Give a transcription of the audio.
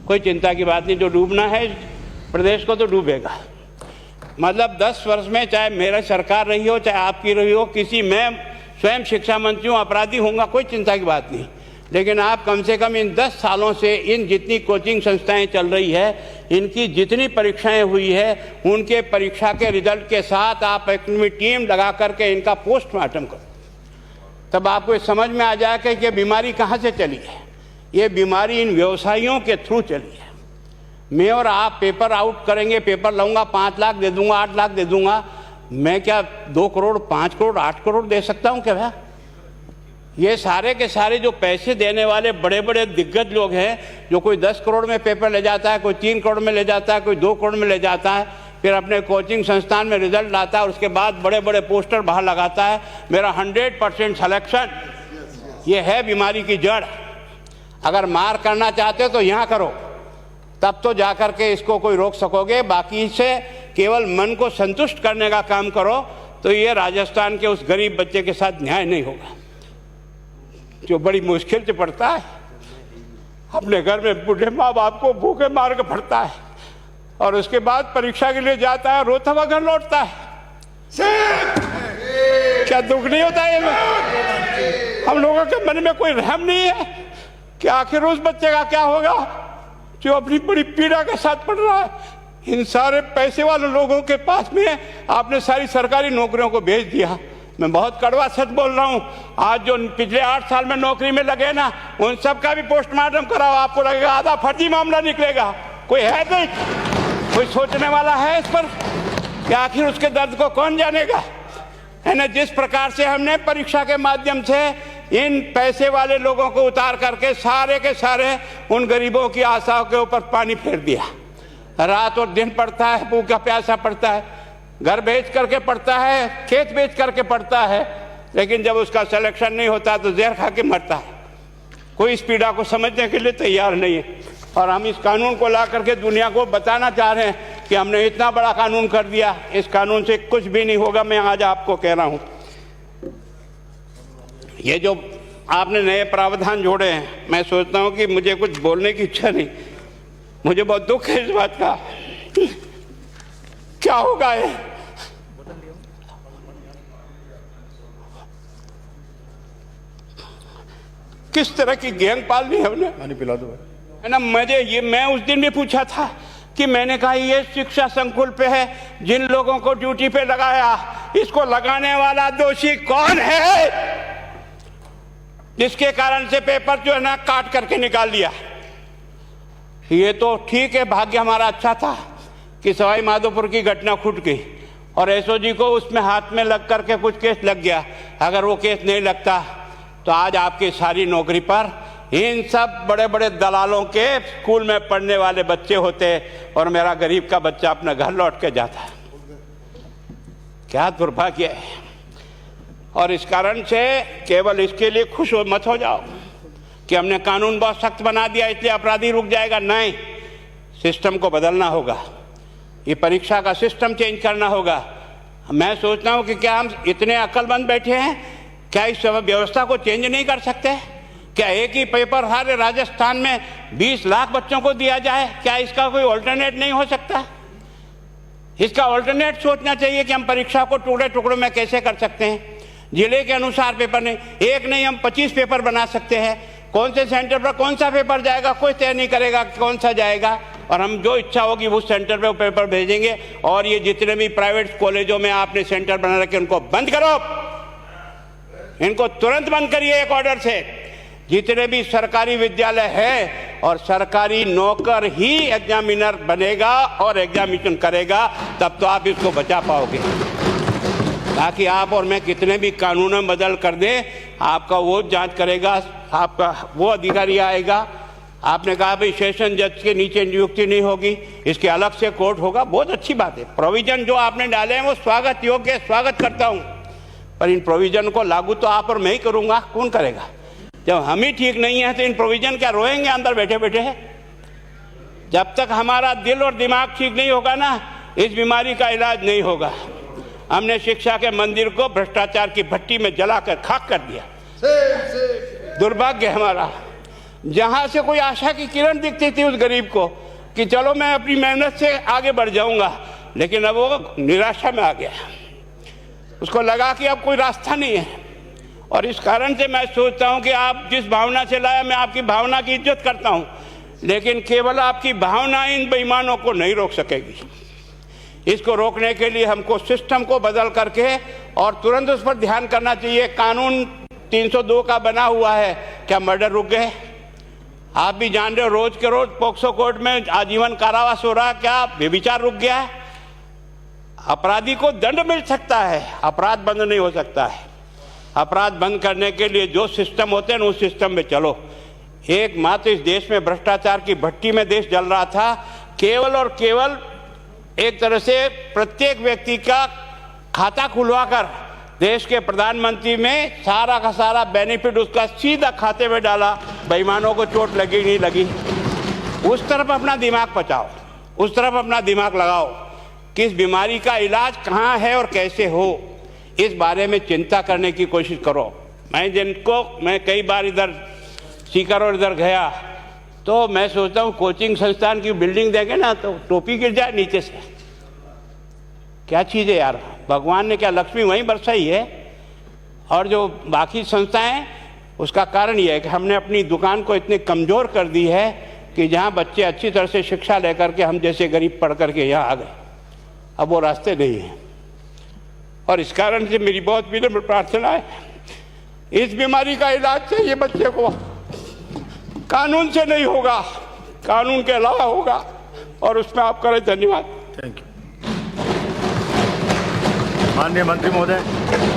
कोई चिंता की बात नहीं, जो डूबना है प्रदेश को तो डूबेगा। मतलब 10 वर्ष में चाहे मेरा सरकार रही हो चाहे आपकी रही हो, किसी मैं स्वयं शिक्षा मंत्री हूँ, अपराधी होऊंगा, कोई चिंता की बात नहीं। लेकिन आप कम से कम इन 10 सालों से इन जितनी कोचिंग संस्थाएं चल रही है, इनकी जितनी परीक्षाएं हुई है, उनके परीक्षा के रिजल्ट के साथ आप एक टीम लगा करके इनका पोस्टमार्टम करो, तब आपको समझ में आ जाएगा कि ये बीमारी कहाँ से चली है। ये बीमारी इन व्यवसायियों के थ्रू चली है। मैं और आप पेपर आउट करेंगे, पेपर लाऊंगा, 5 लाख दे दूंगा, 8 लाख दे दूंगा, मैं क्या 2 करोड़ 5 करोड़ 8 करोड़ दे सकता हूं क्या भैया? ये सारे के सारे जो पैसे देने वाले बड़े बड़े दिग्गज लोग हैं, जो कोई 10 करोड़ में पेपर ले जाता है, कोई 3 करोड़ में ले जाता है, कोई 2 करोड़ में ले जाता है, फिर अपने कोचिंग संस्थान में रिजल्ट लाता है और उसके बाद बड़े बड़े पोस्टर बाहर लगाता है, मेरा 100% सिलेक्शन। ये है बीमारी की जड़। अगर मार करना चाहते हो तो यहाँ करो, तब तो जाकर के इसको कोई रोक सकोगे। बाकी से केवल मन को संतुष्ट करने का काम करो तो ये राजस्थान के उस गरीब बच्चे के साथ न्याय नहीं होगा, जो बड़ी मुश्किल से पढ़ता है, अपने घर में बूढ़े माँ बाप को भूखे मार के पढ़ता है और उसके बाद परीक्षा के लिए जाता है, रोता हुआ घर लौटता है। क्या दुख नहीं होता है? हम लोगों के मन में कोई रहम नहीं है कि आखिर उस बच्चे का क्या होगा जो अपनी बड़ी पीड़ा के साथ पढ़ रहा है। इन सारे पैसे वाले लोगों के पास में आपने सारी सरकारी नौकरियों को भेज दिया। मैं बहुत कड़वा सच बोल रहा हूं। आज जो पिछले 8 साल में नौकरी में लगे ना, उन सब का भी पोस्टमार्टम कराओ, आपको लगेगा आधा फर्जी मामला निकलेगा। कोई है नहीं, कोई सोचने वाला है इस पर कि आखिर उसके दर्द को कौन जानेगा? है ना। जिस प्रकार से हमने परीक्षा के माध्यम से इन पैसे वाले लोगों को उतार करके सारे के सारे उन गरीबों की आशाओं के ऊपर पानी फेर दिया। रात और दिन पढ़ता है, भूखा प्यासा पढ़ता है, घर बेच करके पढ़ता है, खेत बेच करके पढ़ता है, लेकिन जब उसका सिलेक्शन नहीं होता तो जहर खा के मरता है। कोई इस पीड़ा को समझने के लिए तैयार नहीं है। और हम इस कानून को ला करके दुनिया को बताना चाह रहे हैं कि हमने इतना बड़ा कानून कर दिया, इस कानून से कुछ भी नहीं होगा। मैं आज आपको कह रहा हूं, ये जो आपने नए प्रावधान जोड़े हैं, मैं सोचता हूं कि मुझे कुछ बोलने की इच्छा नहीं, मुझे बहुत दुख है इस बात का। क्या होगा ये? किस तरह की गैंग पालनी है हमने? पानी पिला दो है ना। मैं उस दिन भी पूछा था कि मैंने कहा ये शिक्षा संकुल पे है, जिन लोगों को ड्यूटी पे लगाया, इसको लगाने वाला दोषी कौन है, जिसके कारण से पेपर जो है ना काट करके निकाल दिया। ये तो ठीक है, भाग्य हमारा अच्छा था कि सवाई माधोपुर की घटना खुट गई और एसओजी को उसमें हाथ में लग करके कुछ केस लग गया। अगर वो केस नहीं लगता तो आज आपकी सारी नौकरी पर इन सब बड़े बड़े दलालों के स्कूल में पढ़ने वाले बच्चे होते और मेरा गरीब का बच्चा अपना घर लौट के जाता। क्या दुर्भाग्य है। और इस कारण से केवल इसके लिए खुश मत हो जाओ कि हमने कानून बहुत सख्त बना दिया इसलिए अपराधी रुक जाएगा। नहीं, सिस्टम को बदलना होगा, ये परीक्षा का सिस्टम चेंज करना होगा। मैं सोचता हूँ कि क्या हम इतने अक्लमंद बैठे हैं, क्या इस व्यवस्था को चेंज नहीं कर सकते? क्या एक ही पेपर हर राजस्थान में 20 लाख बच्चों को दिया जाए? क्या इसका कोई ऑल्टरनेट नहीं हो सकता? इसका ऑल्टरनेट सोचना चाहिए कि हम परीक्षा को टुकड़े टुकड़ों में कैसे कर सकते हैं। जिले के अनुसार पेपर नहीं, एक नहीं हम 25 पेपर बना सकते हैं। कौन से सेंटर पर कौन सा पेपर जाएगा कोई तय नहीं करेगा कौन सा जाएगा, और हम जो इच्छा होगी उस सेंटर पे वो पेपर भेजेंगे। और ये जितने भी प्राइवेट कॉलेजों में आपने सेंटर बना रखे उनको बंद करो, इनको तुरंत बंद करिए एक ऑर्डर से। जितने भी सरकारी विद्यालय है और सरकारी नौकर ही एग्जामिनर बनेगा और एग्जामिनेशन करेगा, तब तो आप इसको बचा पाओगे। ताकि आप और मैं कितने भी कानून बदल कर दें, आपका वो जांच करेगा, आपका वो अधिकारी आएगा। आपने कहा भाई सेशन जज के नीचे नियुक्ति नहीं होगी, इसके अलग से कोर्ट होगा, बहुत अच्छी बात है। प्रोविजन जो आपने डाले हैं वो स्वागत योग्य है, स्वागत करता हूं, पर इन प्रोविजन को लागू तो आप और मैं ही करूंगा, कौन करेगा? जब हम ही ठीक नहीं है तो इन प्रोविजन क्या रोएंगे अंदर बैठे बैठे? जब तक हमारा दिल और दिमाग ठीक नहीं होगा ना, इस बीमारी का इलाज नहीं होगा। हमने शिक्षा के मंदिर को भ्रष्टाचार की भट्टी में जलाकर खाक कर दिया। दुर्भाग्य हमारा, जहां से कोई आशा की किरण दिखती थी उस गरीब को कि चलो मैं अपनी मेहनत से आगे बढ़ जाऊंगा, लेकिन अब वो निराशा में आ गया। उसको लगा कि अब कोई रास्ता नहीं है। और इस कारण से मैं सोचता हूं कि आप जिस भावना से लाया, मैं आपकी भावना की इज्जत करता हूं, लेकिन केवल आपकी भावना इन बेईमानों को नहीं रोक सकेगी। इसको रोकने के लिए हमको सिस्टम को बदल करके और तुरंत उस पर ध्यान करना चाहिए। कानून 302 का बना हुआ है, क्या मर्डर रुक गए? आप भी जान रहे हो, रोज के रोज पोक्सो कोर्ट में आजीवन कारावास हो रहा है, क्या व्यभिचार रुक गया है? अपराधी को दंड मिल सकता है, अपराध बंद नहीं हो सकता है। अपराध बंद करने के लिए जो सिस्टम होते हैं उस सिस्टम में चलो। एकमात्र इस देश में भ्रष्टाचार की भट्टी में देश जल रहा था, केवल और केवल एक तरह से प्रत्येक व्यक्ति का खाता खुलवाकर देश के प्रधानमंत्री में सारा का सारा बेनिफिट उसका सीधा खाते में डाला। बेईमानों को चोट लगी नहीं लगी, उस तरफ अपना दिमाग बचाओ, उस तरफ अपना दिमाग लगाओ। किस बीमारी का इलाज कहाँ है और कैसे हो, इस बारे में चिंता करने की कोशिश करो। मैं कई बार इधर सीकर और इधर गया तो मैं सोचता हूँ कोचिंग संस्थान की बिल्डिंग देंगे ना तो टोपी गिर जाए नीचे से। क्या चीज़ है यार, भगवान ने क्या लक्ष्मी वहीं बरसाई है। और जो बाकी संस्थाएं, उसका कारण यह है कि हमने अपनी दुकान को इतनी कमज़ोर कर दी है कि जहाँ बच्चे अच्छी तरह से शिक्षा लेकर के हम जैसे गरीब पढ़ करके यहाँ आ गए, अब वो रास्ते नहीं हैं। और इस कारण से मेरी बहुत विनम्र प्रार्थना है, इस बीमारी का इलाज चाहिए बच्चे को, कानून से नहीं होगा, कानून के अलावा होगा, और उसमें आप करें। धन्यवाद। Thank you. माननीय मंत्री महोदय।